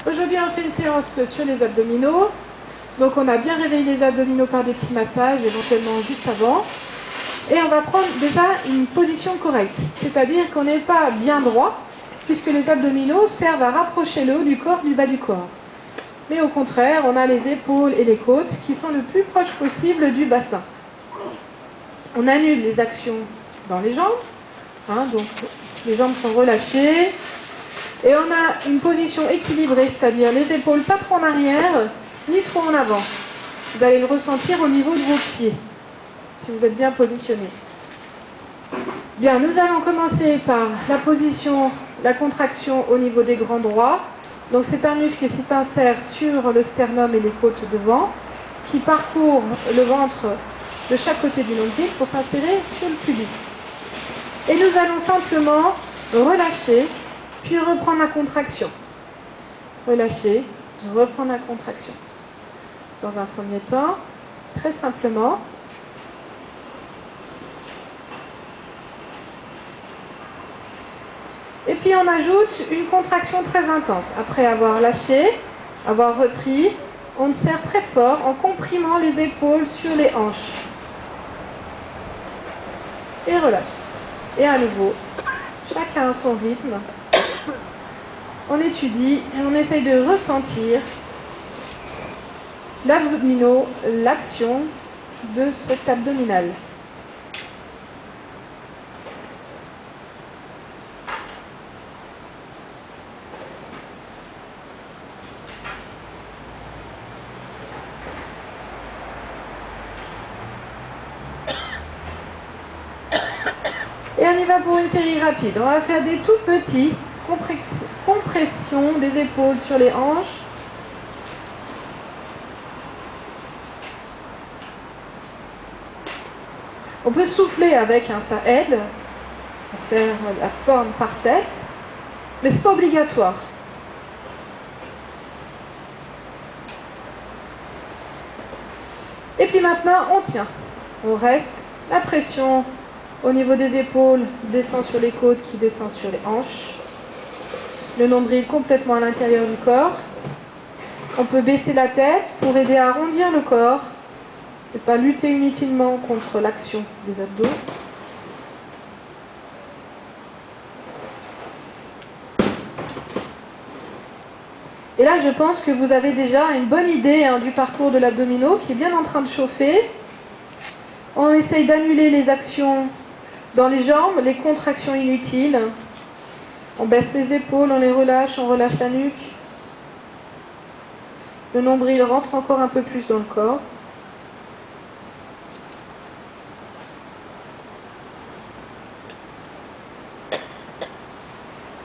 Aujourd'hui, on fait une séance sur les abdominaux. Donc, on a bien réveillé les abdominaux par des petits massages, éventuellement juste avant. Et on va prendre déjà une position correcte, c'est-à-dire qu'on n'est pas bien droit, puisque les abdominaux servent à rapprocher le haut du corps du bas du corps. Mais au contraire, on a les épaules et les côtes qui sont le plus proches possible du bassin. On annule les actions dans les jambes, donc les jambes sont relâchées. Et on a une position équilibrée, c'est-à-dire les épaules pas trop en arrière, ni trop en avant. Vous allez le ressentir au niveau de vos pieds, si vous êtes bien positionné. Bien, nous allons commencer par la position, la contraction au niveau des grands droits. Donc c'est un muscle qui s'insère sur le sternum et les côtes devant, qui parcourt le ventre de chaque côté du nombril pour s'insérer sur le pubis. Et nous allons simplement relâcher, puis reprendre la contraction. Relâcher, reprendre la contraction. Dans un premier temps, très simplement. Et puis on ajoute une contraction très intense. Après avoir lâché, avoir repris, on serre très fort en comprimant les épaules sur les hanches. Et relâche. Et à nouveau, chacun à son rythme. On étudie et on essaye de ressentir l'abdominaux, l'action de cet abdominal. Et on y va pour une série rapide. On va faire des tout petits compressions des épaules sur les hanches. On peut souffler avec, ça aide à faire la forme parfaite, mais ce n'est pas obligatoire. Et puis maintenant, on tient. On reste. La pression au niveau des épaules descend sur les côtes qui descend sur les hanches. Le nombril complètement à l'intérieur du corps. On peut baisser la tête pour aider à arrondir le corps et pas lutter inutilement contre l'action des abdos. Et là, je pense que vous avez déjà une bonne idée du parcours de l'abdominaux qui est bien en train de chauffer. On essaye d'annuler les actions dans les jambes, les contractions inutiles. On baisse les épaules, on les relâche, on relâche la nuque. Le nombril rentre encore un peu plus dans le corps.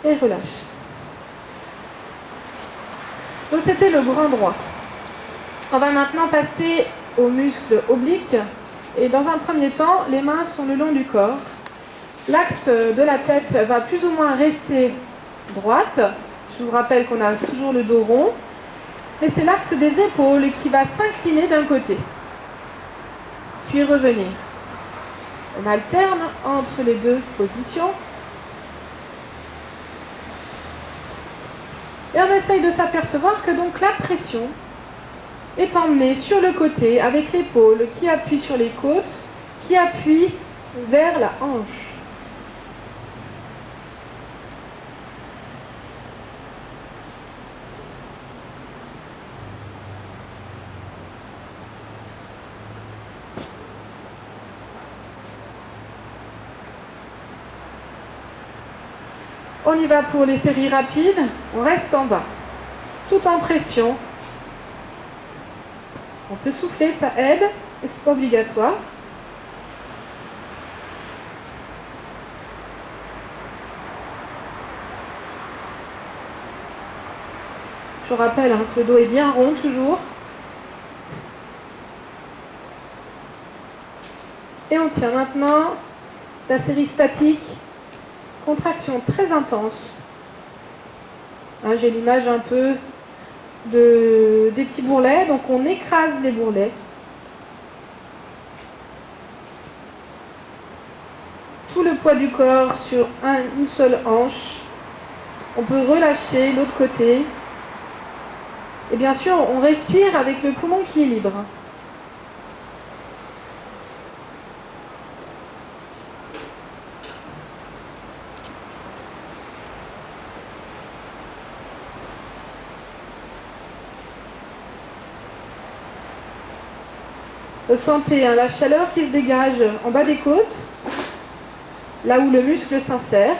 Et relâche. Donc c'était le grand droit. On va maintenant passer aux muscles obliques. Et dans un premier temps, les mains sont le long du corps. L'axe de la tête va plus ou moins rester droite. Je vous rappelle qu'on a toujours le dos rond. Mais c'est l'axe des épaules qui va s'incliner d'un côté. Puis revenir. On alterne entre les deux positions. Et on essaye de s'apercevoir que donc la pression est emmenée sur le côté avec l'épaule qui appuie sur les côtes, qui appuie vers la hanche. On y va pour les séries rapides, on reste en bas, tout en pression. On peut souffler, ça aide, et c'est pas obligatoire. Je rappelle que le dos est bien rond toujours. Et on tient maintenant la série statique. Contraction très intense. J'ai l'image un peu des petits bourrelets, donc on écrase les bourrelets. Tout le poids du corps sur une seule hanche. On peut relâcher l'autre côté. Et bien sûr, on respire avec le poumon qui est libre. Ressentez la chaleur qui se dégage en bas des côtes, là où le muscle s'insère.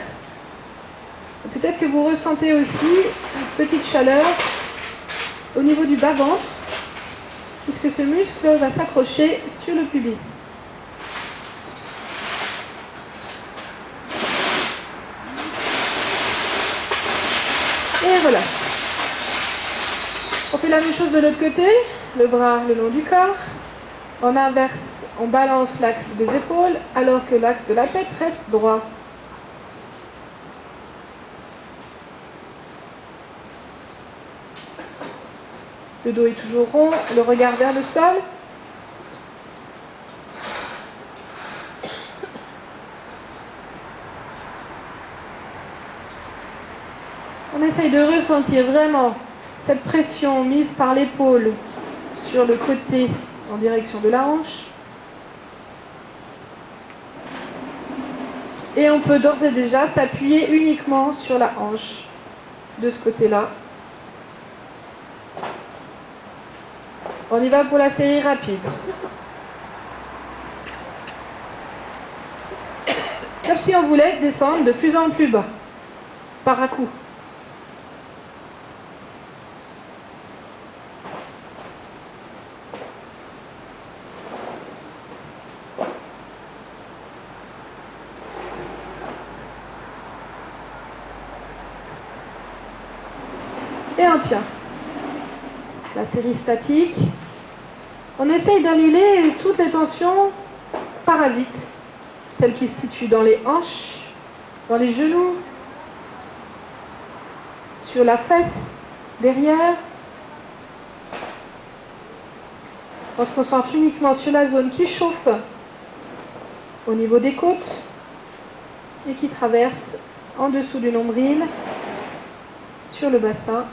Peut-être que vous ressentez aussi une petite chaleur au niveau du bas-ventre, puisque ce muscle va s'accrocher sur le pubis. Et relâche. On fait la même chose de l'autre côté, le bras le long du corps. On inverse, on balance l'axe des épaules alors que l'axe de la tête reste droit. Le dos est toujours rond, le regard vers le sol. On essaye de ressentir vraiment cette pression mise par l'épaule sur le côté en direction de la hanche. Et on peut d'ores et déjà s'appuyer uniquement sur la hanche de ce côté-là. On y va pour la série rapide. Comme si on voulait descendre de plus en plus bas, par à coup. Et on tient. La série statique. On essaye d'annuler toutes les tensions parasites, celles qui se situent dans les hanches, dans les genoux, sur la fesse, derrière. On se concentre uniquement sur la zone qui chauffe au niveau des côtes et qui traverse en dessous du nombril, sur le bassin.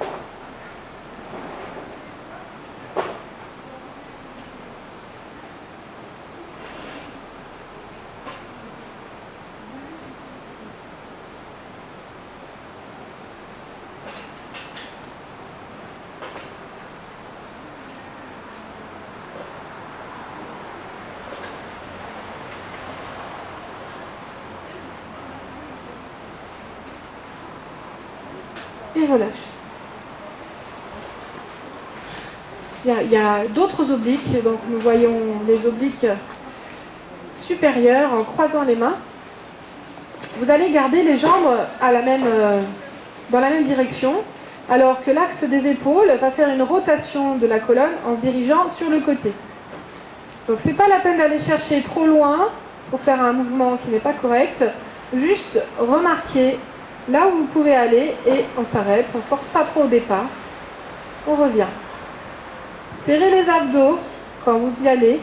Et relâche. Il y a d'autres obliques, donc nous voyons les obliques supérieures en croisant les mains. Vous allez garder les jambes dans la même direction, alors que l'axe des épaules va faire une rotation de la colonne en se dirigeant sur le côté. Donc ce n'est pas la peine d'aller chercher trop loin pour faire un mouvement qui n'est pas correct, juste remarquez là où vous pouvez aller et on s'arrête, on ne force pas trop au départ, on revient. Serrez les abdos quand vous y allez,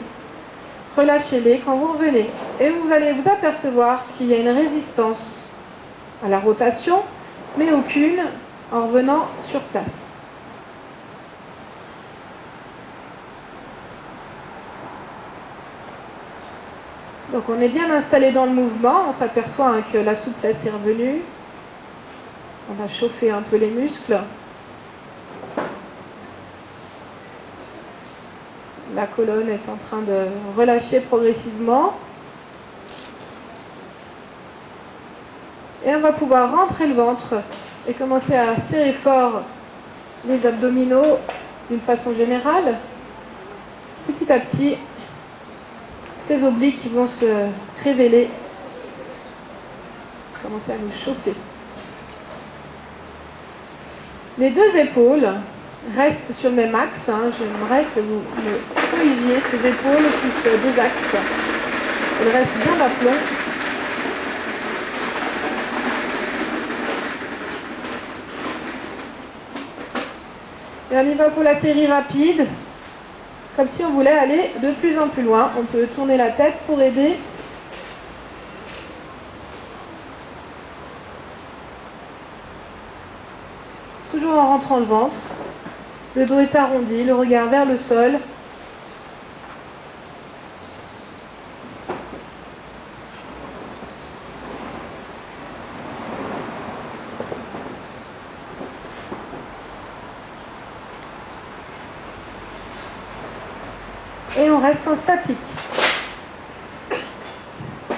relâchez-les quand vous revenez. Et vous allez vous apercevoir qu'il y a une résistance à la rotation, mais aucune en revenant sur place. Donc on est bien installé dans le mouvement, on s'aperçoit que la souplesse est revenue. On a chauffé un peu les muscles. La colonne est en train de relâcher progressivement. Et on va pouvoir rentrer le ventre et commencer à serrer fort les abdominaux d'une façon générale. Petit à petit, ces obliques vont se révéler, commencer à nous chauffer. Les deux épaules restent sur le même axe. J'aimerais que vous me suiviez ces épaules qui se désaxent. Elles restent bien d'aplomb. Et on y va pour la série rapide, comme si on voulait aller de plus en plus loin. On peut tourner la tête pour aider. Toujours en rentrant le ventre. Le dos est arrondi, le regard vers le sol. Et on reste en statique.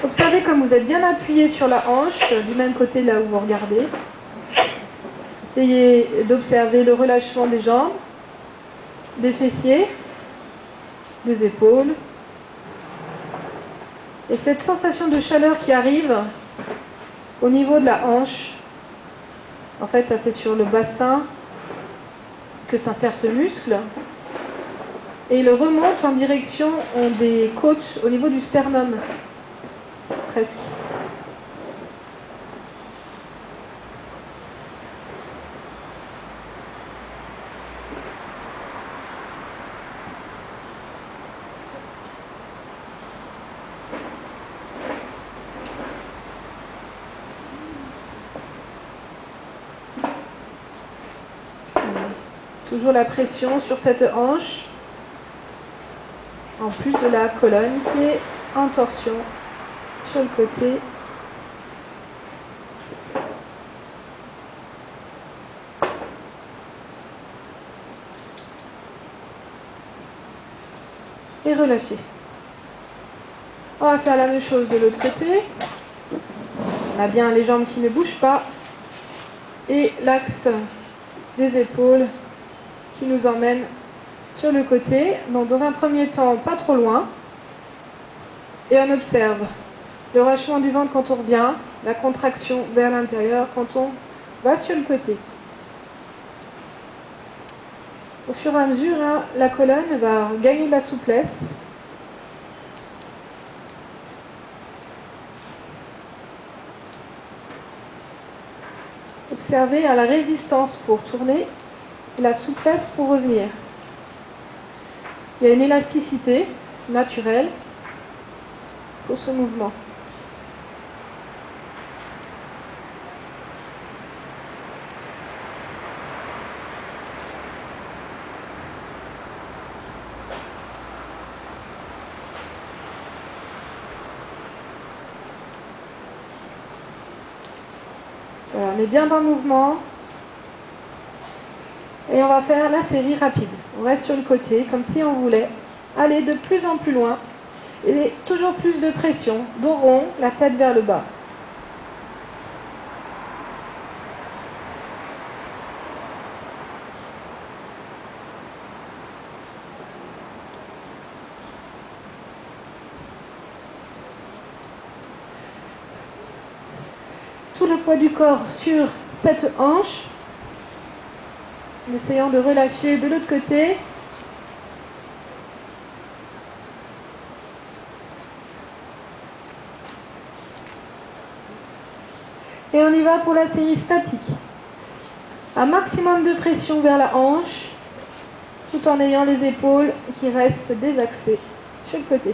Observez comme vous êtes bien appuyé sur la hanche, du même côté là où vous regardez. Essayez d'observer le relâchement des jambes, des fessiers, des épaules. Et cette sensation de chaleur qui arrive au niveau de la hanche, en fait, ça c'est sur le bassin que s'insère ce muscle. Et il remonte en direction des côtes, au niveau du sternum, presque. Toujours la pression sur cette hanche, en plus de la colonne qui est en torsion sur le côté. Et relâchez. On va faire la même chose de l'autre côté. On a bien les jambes qui ne bougent pas et l'axe des épaules qui nous emmène sur le côté. Donc dans un premier temps, pas trop loin. Et on observe le relâchement du ventre quand on revient, la contraction vers l'intérieur quand on va sur le côté. Au fur et à mesure, la colonne va gagner de la souplesse. Observez la résistance pour tourner et la souplesse pour revenir. Il y a une élasticité naturelle pour ce mouvement. Voilà, on est bien dans le mouvement. Et on va faire la série rapide. On reste sur le côté, comme si on voulait aller de plus en plus loin. Et toujours plus de pression. Dos rond, la tête vers le bas. Tout le poids du corps sur cette hanche. En essayant de relâcher de l'autre côté. Et on y va pour la série statique. Un maximum de pression vers la hanche, tout en ayant les épaules qui restent désaxées sur le côté.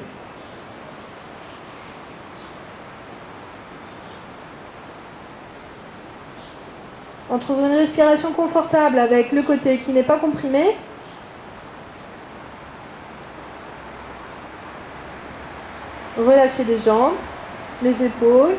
On trouve une respiration confortable avec le côté qui n'est pas comprimé. Relâchez les jambes, les épaules.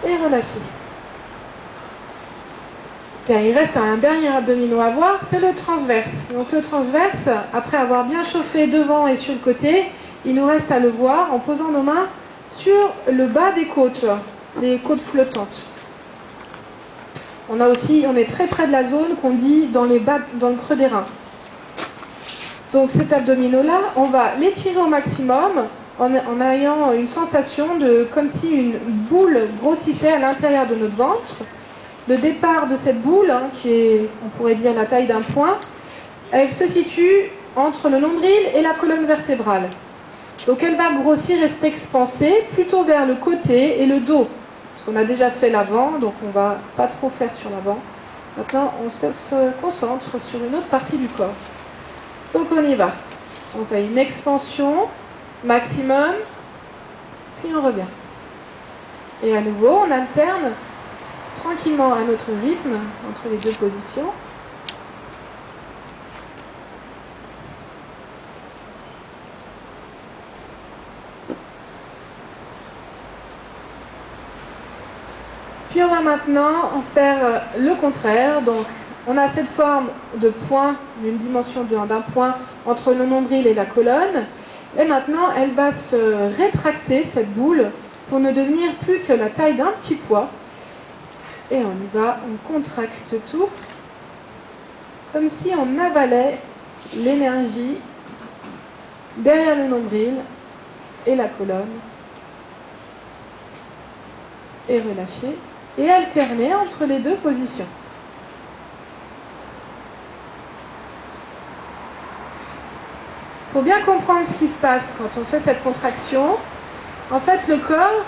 Et relâchez. Bien, il reste un dernier abdominal à voir, c'est le transverse. Donc le transverse, après avoir bien chauffé devant et sur le côté, il nous reste à le voir en posant nos mains sur le bas des côtes, les côtes flottantes. On est très près de la zone qu'on dit dans le creux des reins. Donc cet abdominal-là, on va l'étirer au maximum en ayant une sensation comme si une boule grossissait à l'intérieur de notre ventre. Le départ de cette boule, qui est, on pourrait dire, la taille d'un poing, elle se situe entre le nombril et la colonne vertébrale. Donc elle va grossir et s'expanser plutôt vers le côté et le dos. Parce qu'on a déjà fait l'avant, donc on ne va pas trop faire sur l'avant. Maintenant, on se concentre sur une autre partie du corps. Donc on y va. On fait une expansion maximum, puis on revient. Et à nouveau, on alterne tranquillement à notre rythme entre les deux positions. Puis on va maintenant en faire le contraire. Donc on a cette forme de point, d'une dimension d'un point entre le nombril et la colonne. Et maintenant elle va se rétracter, cette boule, pour ne devenir plus que la taille d'un petit pois. Et on y va, on contracte tout, comme si on avalait l'énergie derrière le nombril et la colonne. Et relâcher. Et alterner entre les deux positions. Pour bien comprendre ce qui se passe quand on fait cette contraction, en fait le corps,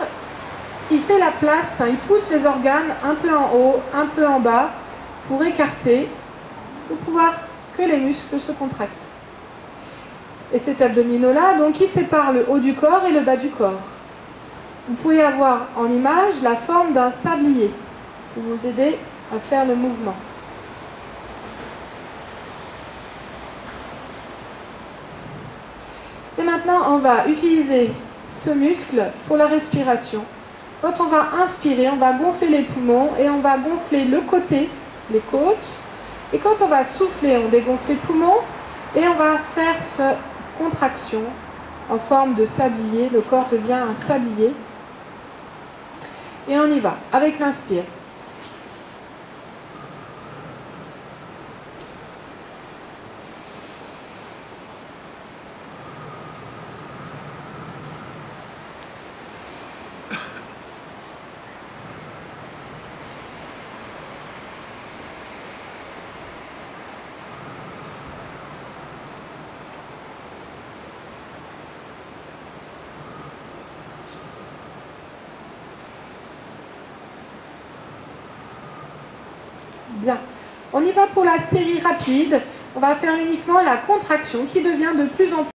il fait la place, il pousse les organes un peu en haut, un peu en bas, pour écarter, pour pouvoir que les muscles se contractent. Et cet abdominaux-là, donc, il sépare le haut du corps et le bas du corps. Vous pouvez avoir en image la forme d'un sablier pour vous aider à faire le mouvement. Et maintenant, on va utiliser ce muscle pour la respiration. Quand on va inspirer, on va gonfler les poumons et on va gonfler le côté, les côtes. Et quand on va souffler, on dégonfle les poumons et on va faire cette contraction en forme de sablier. Le corps devient un sablier. Et on y va, avec l'inspire. Bien. On y va pour la série rapide. On va faire uniquement la contraction qui devient de plus en plus